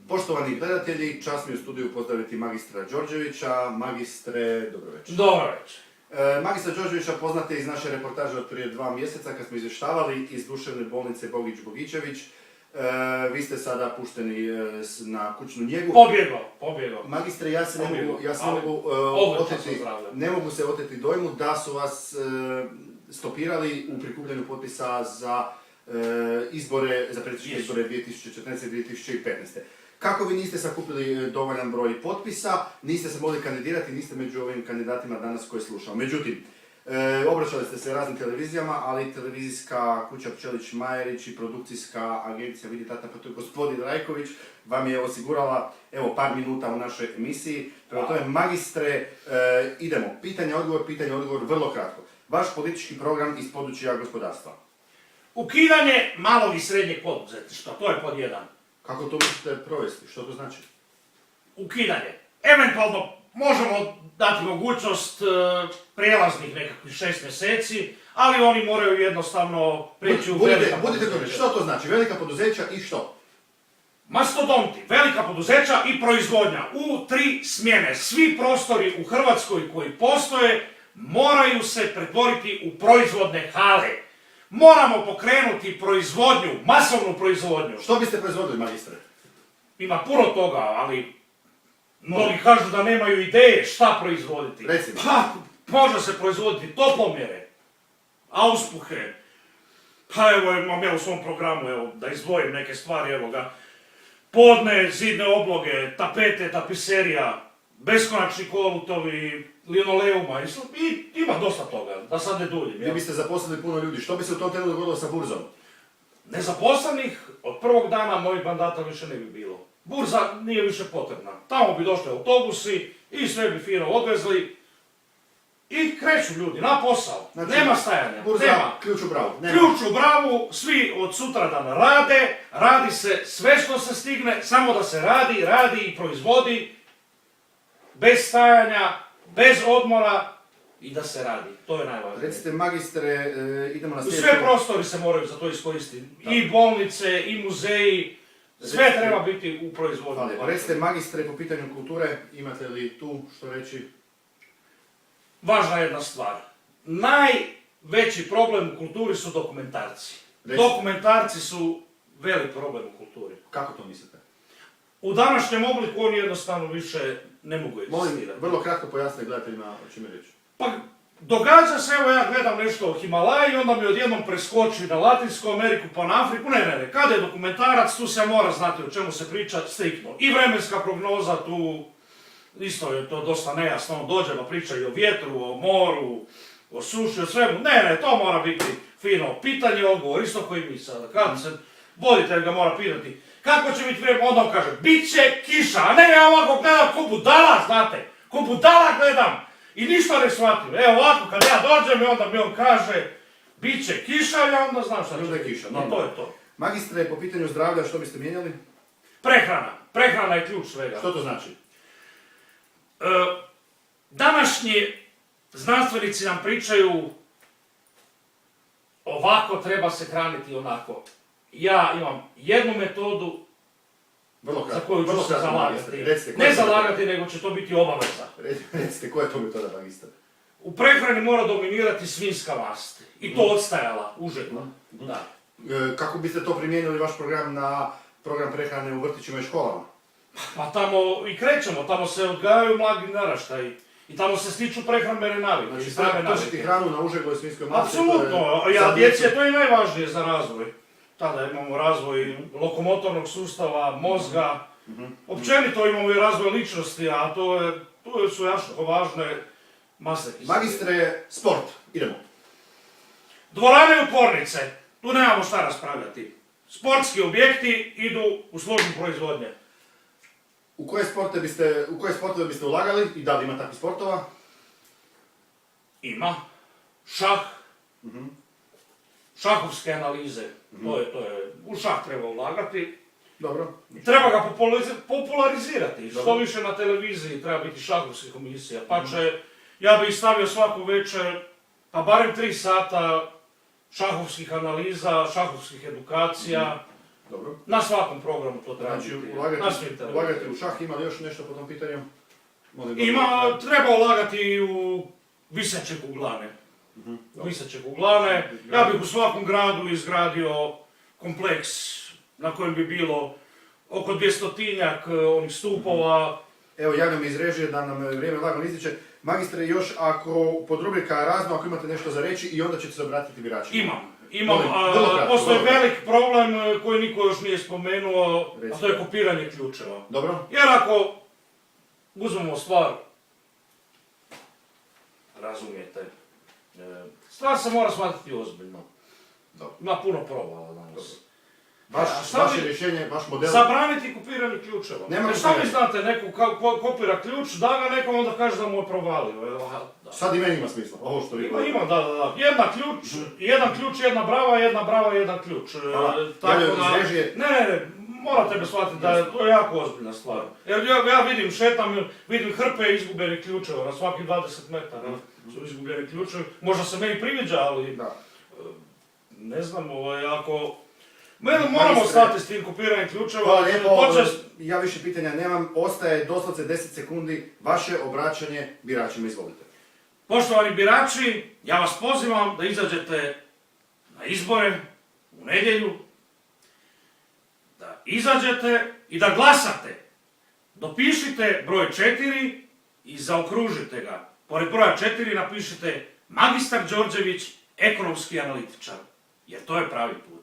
Poštovani gledatelji, čast mi je u studiju pozdraviti magistra Đorđevića. Magistre, dobro večer. Dobro večer. Magistra Đorđevića poznate iz naše reportaže od prije 2 mjeseca kad smo izvještavali iz duševne bolnice Bogić-Bogićević. Vi ste sada pušteni na kućnu njegu. Pobjegao. Magistre, ja se ne mogu se oteti dojmu da su vas stopirali u prikupljanju potpisa za izbore, za predsjedničke izbore 2014. i 2015. Kako vi niste sakupili dovoljan broj potpisa, niste se mogli kandidirati, niste među ovim kandidatima danas koje slušamo. Međutim, obraćali ste se raznim televizijama, ali televizijska kuća Pčelić-Majerić i produkcijska agencija, vidi tata, pa to je gospodin Rajković, vam je osigurala evo par minuta u našoj emisiji. Prema tome, magistre, idemo. Pitanje, odgovor, vrlo kratko. Vaš politički program iz područja gospodarstva. Ukidanje malog i srednjeg poduzetništva, to je pod jedan. Kako to mislite provesti? Što to znači? Ukidanje. Eventualno možemo dati mogućnost prijelaznih nekakvih 6 mjeseci, ali oni moraju jednostavno prijeći u velika poduzeća. Što to znači? Velika poduzeća i što? Mastodonti, velika poduzeća i proizvodnja u 3 smjene. Svi prostori u Hrvatskoj koji postoje moraju se pretvoriti u proizvodne hale. Moramo pokrenuti proizvodnju, masovnu proizvodnju. Što biste proizvodili, magistre? Ima puno toga, ali mnogi kažu da nemaju ideje šta proizvoditi. Recimo. Pa, može se proizvoditi toplomjere, auspuhe. Pa evo, imam ja u svom programu, evo, da izdvojim neke stvari, evo ga. Podne, zidne obloge, tapete, tapiserija, beskonačni kolutovi, linoleuma i ima dosta toga, da sad ne duljim. Vi biste zaposlili puno ljudi. Što bi se u tom trenutku dogodilo sa burzom? Nezaposlenih od prvog dana mojih mandata više ne bi bilo. Burza nije više potrebna. Tamo bi došli autobusi i sve bi fino odvezli i kreću ljudi na posao. Znači, nema stajanja. Burza, nema. ključ u bravu. Ključ u bravu, svi od sutradan rade, radi se sve što se stigne, samo da se radi i proizvodi, bez stajanja, bez odmora i da se radi. To je najvažnije. Recite, magistre, idemo na sljedeću... Sve prostori se moraju za to iskoristiti. I bolnice, i muzeji, sve treba biti u proizvodnju. Recite, magistre, po pitanju kulture, imate li tu što reći? Važna jedna stvar. Najveći problem u kulturi su dokumentarci. Dokumentarci su velik problem u kulturi. Kako to mislite? U današnjem obliku oni jednostavno više ne mogu Molim, egzistirati. vrlo kratko pojasnite gledateljima o čime reći. Pa, događa se, evo ja gledam nešto o Himalaji i onda mi odjednom preskoči na Latinsku Ameriku pa na Afriku. Ne. Kada je dokumentarac, tu se mora znati o čemu se priča striktno. I vremenska prognoza tu, isto je to dosta nejasno. On dođe pa priča i o vjetru, o moru, o suši, o svemu. Ne, to mora biti fino. Pitanje, odgovor, isto koji mi sada. Kad se voditelj ga mora pitati kako će biti vrijeme, onda on kaže, bit će kiša. A ne, ja ovako gledam ko budala, znate. Ko budala gledam. I ništa ne shvatim. Evo ovako, kad ja dođem i onda mi on kaže bit će kiša, ja onda znam šta će biti. Kiša, no, to je to. Magistre, po pitanju zdravlja, što biste mijenjali? Prehrana. Prehrana je ključ svega. Što to znači? Današnji znanstvenici nam pričaju ovako treba se hraniti onako. Ja imam jednu metodu za koju ću se zalagati. Ne zalagati, nego će to biti obaveza. Recite, koja je to metoda, magistar? U prehrani mora dominirati svinjska mast. I to odstajala, užegla. Da. Kako biste to primijenili vaš program na program prehrane u vrtićima i školama? Pa tamo i krećemo, tamo se odgajaju mladi naraštaji. I tamo se stiču prehrambene navike. Znači, tržiti hranu na užegloj svinjskoj masti? Apsolutno, ja djeci je to i najvažnije za razvoj. Tada imamo razvoj lokomotornog sustava, mozga, općenito imamo i razvoj ličnosti, a to su jako važne mase. Magistre, sport, idemo. Dvorane i tvornice, tu nemamo šta raspravljati. Sportski objekti idu u složnu proizvodnje. U koje sportove biste ulagali i da li ima takvih sportova? Ima. Šah. Šahovske analize. To je. U šah treba ulagati. Dobro. Treba ga popularizirati. Što više na televiziji treba biti šahovskih emisija. Pa ja bih stavio svaku večer, pa barem 3 sata šahovskih analiza, šahovskih edukacija, Dobro. Na svakom programu to treba Znači, biti. Na ulagati, svim televizijama. ulagati u šah, ima li još nešto po tom pitanju? Treba ulagati i u viseće kuglane. Viseće kuglane. Ja bih u svakom gradu izgradio kompleks na kojem bi bilo oko 200-tinjak onih stupova. Evo, javljam iz režije da nam vrijeme lagano ističe. Magistre, još ako pod rubrika razno, ako imate nešto za reći i onda ćete se obratiti biračima. Imam, postoji velik problem koji niko još nije spomenuo, a to je kopiranje ključeva. Dobro. Jer ako uzmemo stvar, razumijete, stvar se mora shvatiti ozbiljno. Dobro. Ima puno provala danas. Vaše rješenje, vaš model... Zabraniti kopiranje ključeva. Nema Šta vi kopiranja. znate, neko kopira ključ, da ga nekom onda kaže da mu je provalio. Sad i meni ima smisla, ovo što vi Ima, da. Jedan ključ, jedna brava, jedan ključ. Tako da... Ne, morate me shvatiti da je to jako ozbiljna stvar. Jer ja vidim, šetam, vidim hrpe izgubljenih ključeva, na svakih 20 metara su izgubljeni ključevi. Možda se meni priviđa, ali ne znam, ako... Moramo stati s tim kopiranjem ključeva. Hvala lijepo, ja više pitanja nemam, ostaje doslovce 10 sekundi, vaše obraćanje biračima, izvolite. Poštovani birači, ja vas pozivam da izađete na izbore u nedjelju, da izađete i da glasate. Dopišite broj 4 i zaokružite ga. Pored broja 4 napišite magistar Đorđević, ekonomski analitičar, jer to je pravi put.